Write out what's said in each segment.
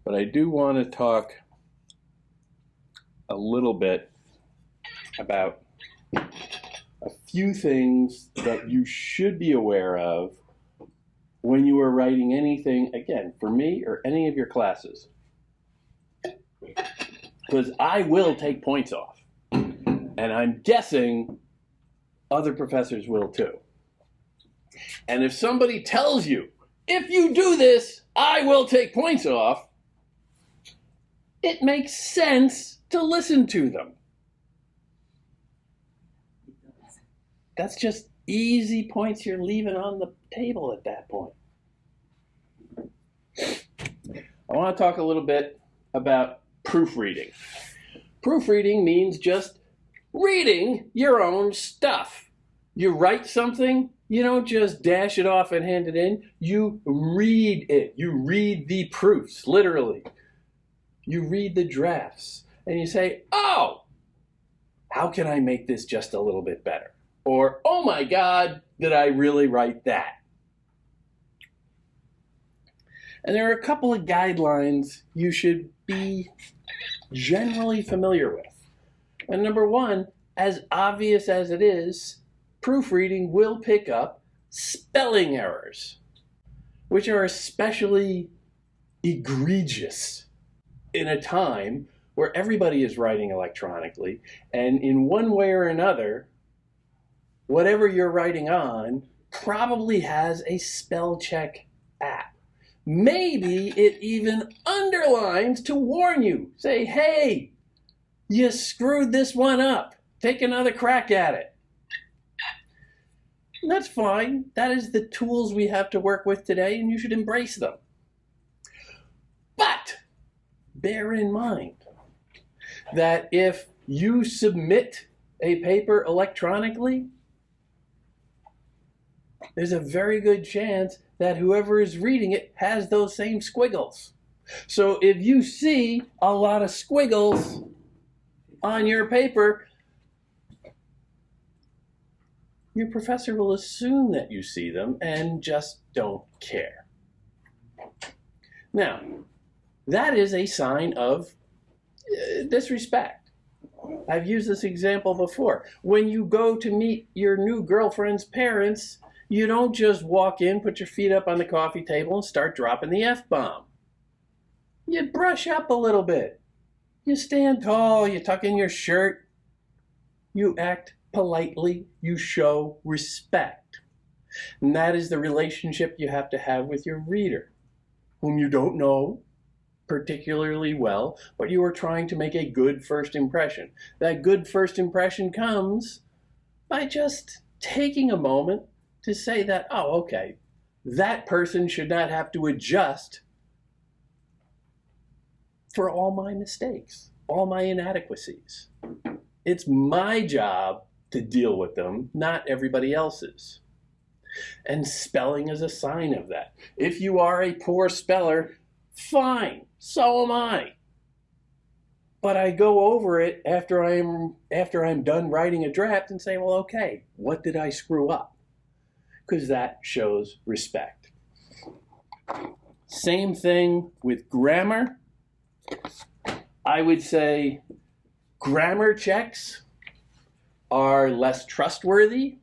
but I do want to talk a little bit about a few things that you should be aware of when you are writing anything, again, for me or any of your classes. Because I will take points off. And I'm guessing other professors will too. And if somebody tells you, if you do this, I will take points off, it makes sense to listen to them. That's just easy points you're leaving on the table at that point. I want to talk a little bit about proofreading. Proofreading means just reading your own stuff. You write something, you don't just dash it off and hand it in. You read it. You read the proofs, literally. You read the drafts and you say, oh, how can I make this just a little bit better? Or, oh my God, did I really write that? And there are a couple of guidelines you should be generally familiar with. And number one, as obvious as it is, proofreading will pick up spelling errors, which are especially egregious in a time where everybody is writing electronically, and in one way or another, whatever you're writing on probably has a spell check app. Maybe it even underlines to warn you. Say, hey, you screwed this one up. Take another crack at it. And that's fine. That is the tools we have to work with today, and you should embrace them. But bear in mind that if you submit a paper electronically, there's a very good chance that whoever is reading it has those same squiggles. So if you see a lot of squiggles on your paper, your professor will assume that you see them and just don't care. Now, that is a sign of disrespect. I've used this example before. When you go to meet your new girlfriend's parents, you don't just walk in, put your feet up on the coffee table, and start dropping the F-bomb. You brush up a little bit. You stand tall, you tuck in your shirt, you act politely, you show respect. And that is the relationship you have to have with your reader, whom you don't know particularly well, but you are trying to make a good first impression. That good first impression comes by just taking a moment to say that, oh, okay, that person should not have to adjust for all my mistakes, all my inadequacies. It's my job to deal with them, not everybody else's. And spelling is a sign of that. If you are a poor speller, fine, so am I. But I go over it after I'm done writing a draft and say, well, okay, what did I screw up? Because that shows respect. Same thing with grammar. I would say grammar checks are less trustworthy,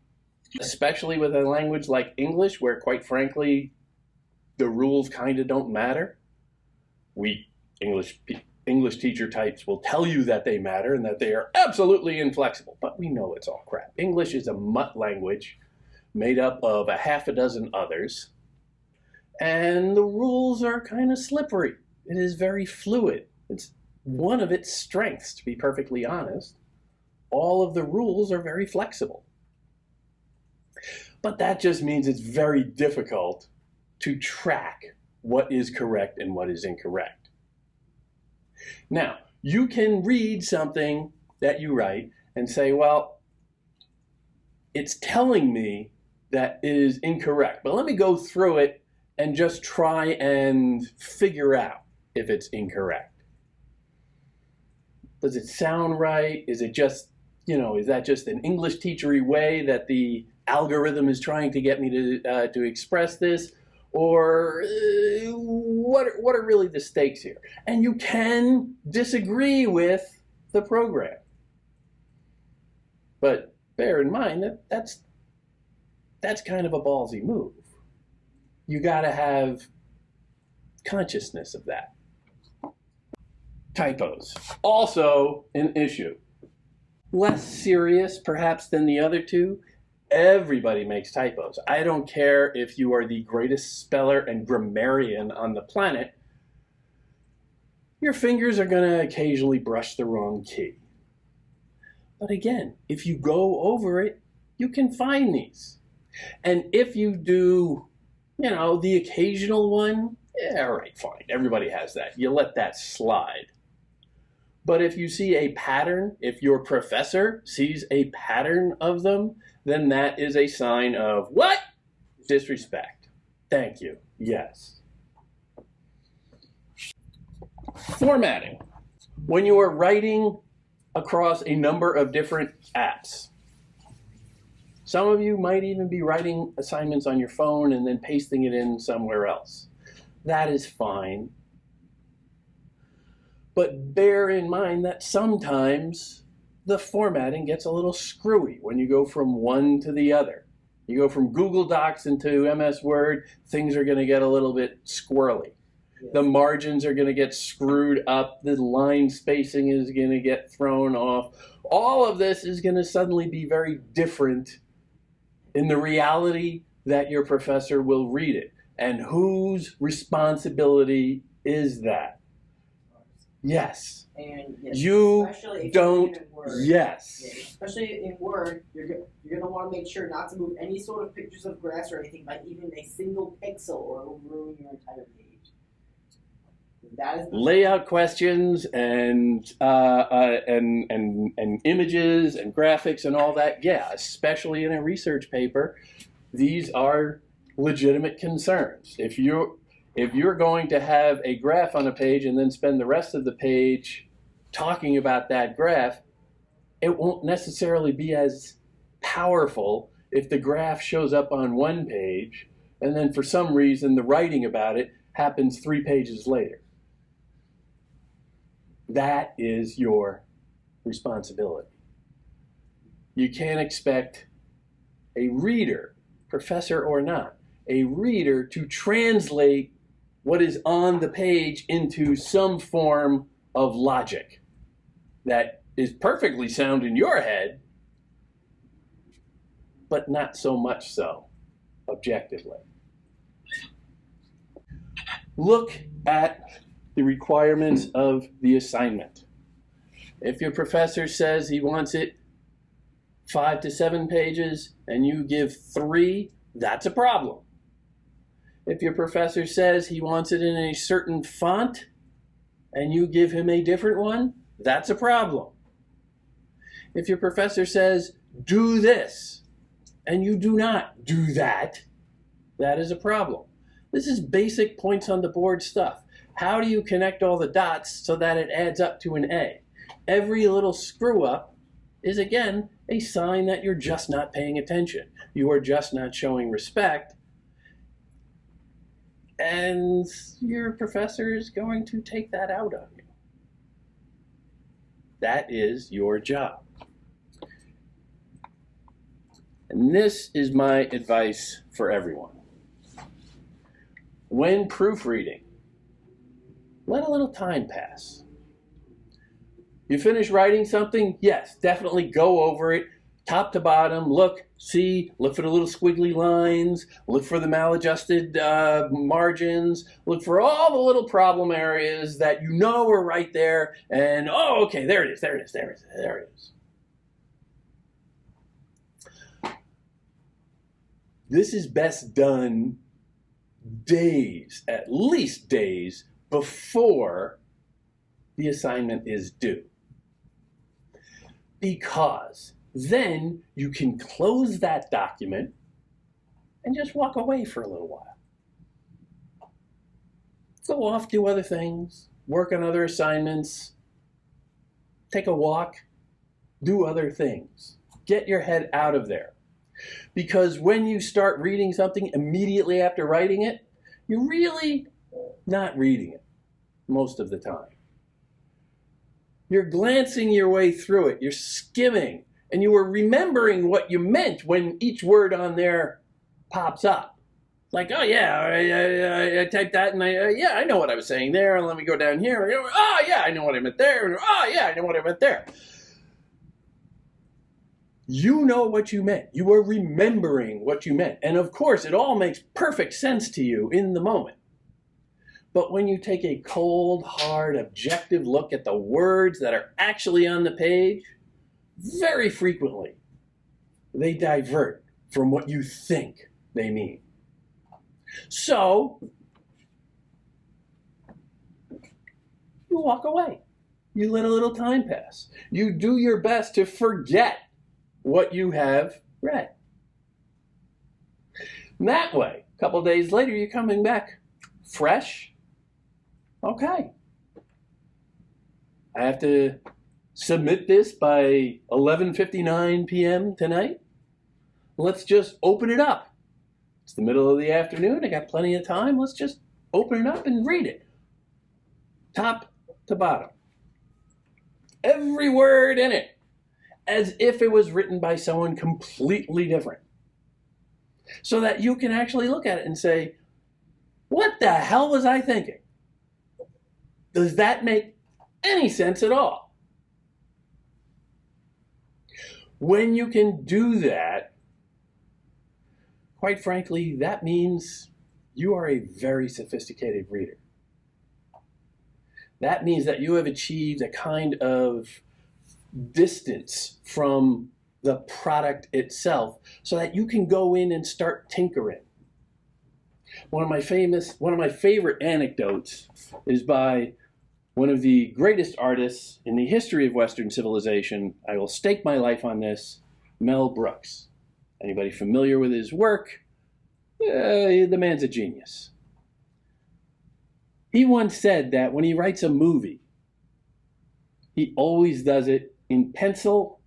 especially with a language like English, where quite frankly, the rules kind of don't matter. We English teacher types will tell you that they matter and that they are absolutely inflexible, but we know it's all crap. English is a mutt language made up of a half a dozen others, and the rules are kind of slippery. It is very fluid. It's one of its strengths, to be perfectly honest. All of the rules are very flexible. But that just means it's very difficult to track what is correct and what is incorrect. Now, you can read something that you write and say, well, it's telling me that it is incorrect, but let me go through it and just try and figure out if it's incorrect. Does it sound right? Is it just, is that just an English teachery way that the algorithm is trying to get me to express this? Or what are really the stakes here? And you can disagree with the program. But bear in mind that that's kind of a ballsy move. You got to have consciousness of that. Typos, also an issue. Less serious, perhaps, than the other two. Everybody makes typos. I don't care if you are the greatest speller and grammarian on the planet. Your fingers are going to occasionally brush the wrong key. But again, if you go over it, you can find these. And if you do, the occasional one, all right, fine. Everybody has that. You let that slide. But if you see a pattern, if your professor sees a pattern of them, then that is a sign of what? Disrespect. Thank you. Yes. Formatting. When you are writing across a number of different apps, some of you might even be writing assignments on your phone and then pasting it in somewhere else. That is fine. But bear in mind that sometimes the formatting gets a little screwy when you go from one to the other. You go from Google Docs into MS Word, things are going to get a little bit squirrely. Yes. The margins are going to get screwed up. The line spacing is going to get thrown off. All of this is going to suddenly be very different in the reality that your professor will read it. And whose responsibility is that? Yes. And yes, you don't. Yes. Yeah, especially in Word, you're going to want to make sure not to move any sort of pictures of grass or anything by even a single pixel, or it will ruin your entire page. That is layout questions and images and graphics and all that. Yeah, especially in a research paper, these are legitimate concerns. If you're going to have a graph on a page and then spend the rest of the page talking about that graph, it won't necessarily be as powerful if the graph shows up on one page and then for some reason the writing about it happens 3 pages later. That is your responsibility. You can't expect a reader, professor or not, a reader to translate what is on the page into some form of logic that is perfectly sound in your head, but not so much so objectively. Look at the requirements of the assignment. If your professor says he wants it 5 to 7 pages and you give 3, that's a problem. If your professor says he wants it in a certain font and you give him a different one, that's a problem. If your professor says, do this, and you do not do that, that is a problem. This is basic points on the board stuff. How do you connect all the dots so that it adds up to an A? Every little screw up is, again, a sign that you're just not paying attention. You are just not showing respect. And your professor is going to take that out on you. That is your job. And this is my advice for everyone. When proofreading, let a little time pass. You finish writing something? Yes, definitely go over it, top to bottom, look, see, look for the little squiggly lines, look for the maladjusted margins, look for all the little problem areas that you know are right there, and oh, okay, there it is, there it is, there it is, there it is. This is best done days, at least days, before the assignment is due. Because then you can close that document and just walk away for a little while. Go off, do other things, work on other assignments, take a walk, do other things. Get your head out of there. Because when you start reading something immediately after writing it, you're really not reading it most of the time. You're glancing your way through it. You're skimming. And you were remembering what you meant when each word on there pops up. Like, oh, yeah, I typed that, and I know what I was saying there, and let me go down here. Oh, yeah, I know what I meant there. Oh, yeah, I know what I meant there. You know what you meant. You are remembering what you meant. And of course, it all makes perfect sense to you in the moment. But when you take a cold, hard, objective look at the words that are actually on the page, very frequently, they divert from what you think they mean. So, you walk away. You let a little time pass. You do your best to forget what you have read. And that way, a couple days later, you're coming back fresh. Okay. I have to submit this by 11:59 p.m. tonight. Let's just open it up. It's the middle of the afternoon. I got plenty of time. Let's just open it up and read it. Top to bottom. Every word in it, as if it was written by someone completely different. So that you can actually look at it and say, what the hell was I thinking? Does that make any sense at all? When you can do that, quite frankly, that means you are a very sophisticated reader. That means that you have achieved a kind of distance from the product itself so that you can go in and start tinkering. One of my favorite anecdotes is by one of the greatest artists in the history of Western civilization. I will stake my life on this, Mel Brooks. Anybody familiar with his work? The man's a genius. He once said that when he writes a movie, he always does it in pencil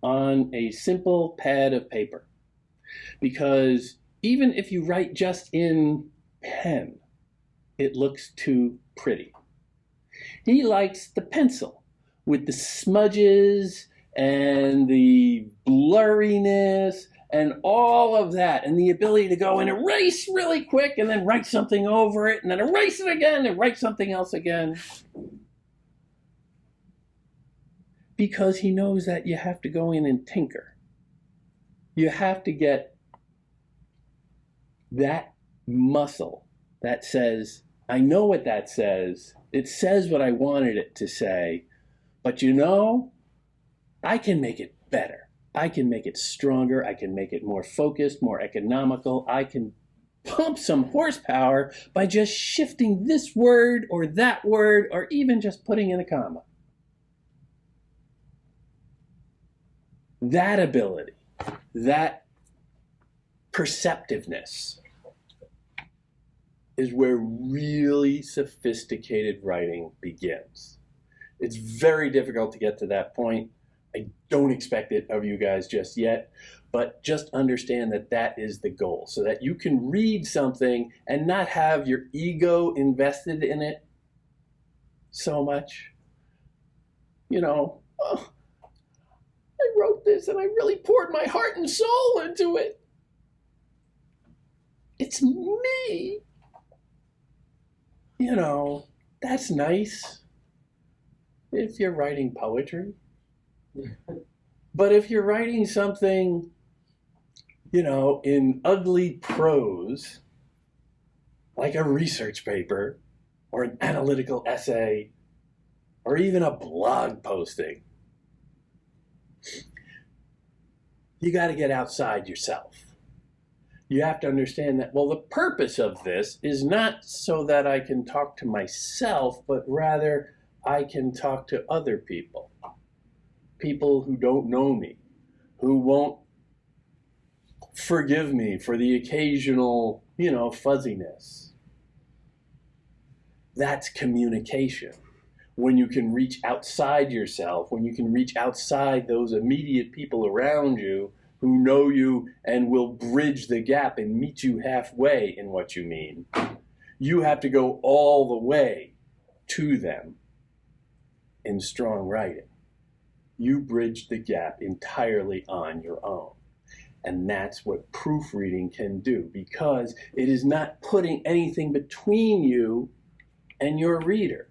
on a simple pad of paper. Because even if you write just in pen, it looks too pretty. He likes the pencil with the smudges and the blurriness and all of that, and the ability to go and erase really quick and then write something over it and then erase it again and write something else again. Because he knows that you have to go in and tinker. You have to get that muscle that says, I know what that says. It says what I wanted it to say, but I can make it better. I can make it stronger. I can make it more focused, more economical. I can pump some horsepower by just shifting this word or that word, or even just putting in a comma. That ability, that perceptiveness is where really sophisticated writing begins. It's very difficult to get to that point. I don't expect it of you guys just yet, but just understand that that is the goal, so that you can read something and not have your ego invested in it so much. Oh, I wrote this and I really poured my heart and soul into it. It's me. That's nice if you're writing poetry. But if you're writing something, in ugly prose, like a research paper or an analytical essay or even a blog posting, you got to get outside yourself. You have to understand that, the purpose of this is not so that I can talk to myself, but rather I can talk to other people. People who don't know me, who won't forgive me for the occasional, fuzziness. That's communication. When you can reach outside yourself, when you can reach outside those immediate people around you who know you and will bridge the gap and meet you halfway in what you mean. You have to go all the way to them in strong writing. You bridge the gap entirely on your own. And that's what proofreading can do, because it is not putting anything between you and your reader.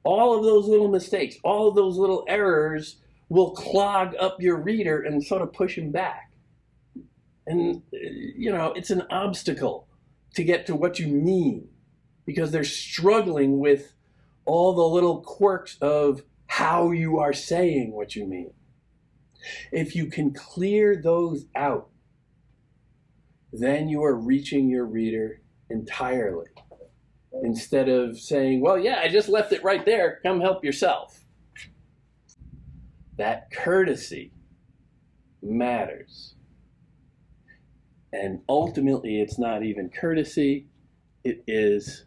All of those little mistakes, all of those little errors will clog up your reader and sort of push him back. And, it's an obstacle to get to what you mean, because they're struggling with all the little quirks of how you are saying what you mean. If you can clear those out, then you are reaching your reader entirely. Instead of saying, well, yeah, I just left it right there, come help yourself. That courtesy matters. And ultimately, it's not even courtesy, it is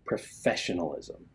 professionalism.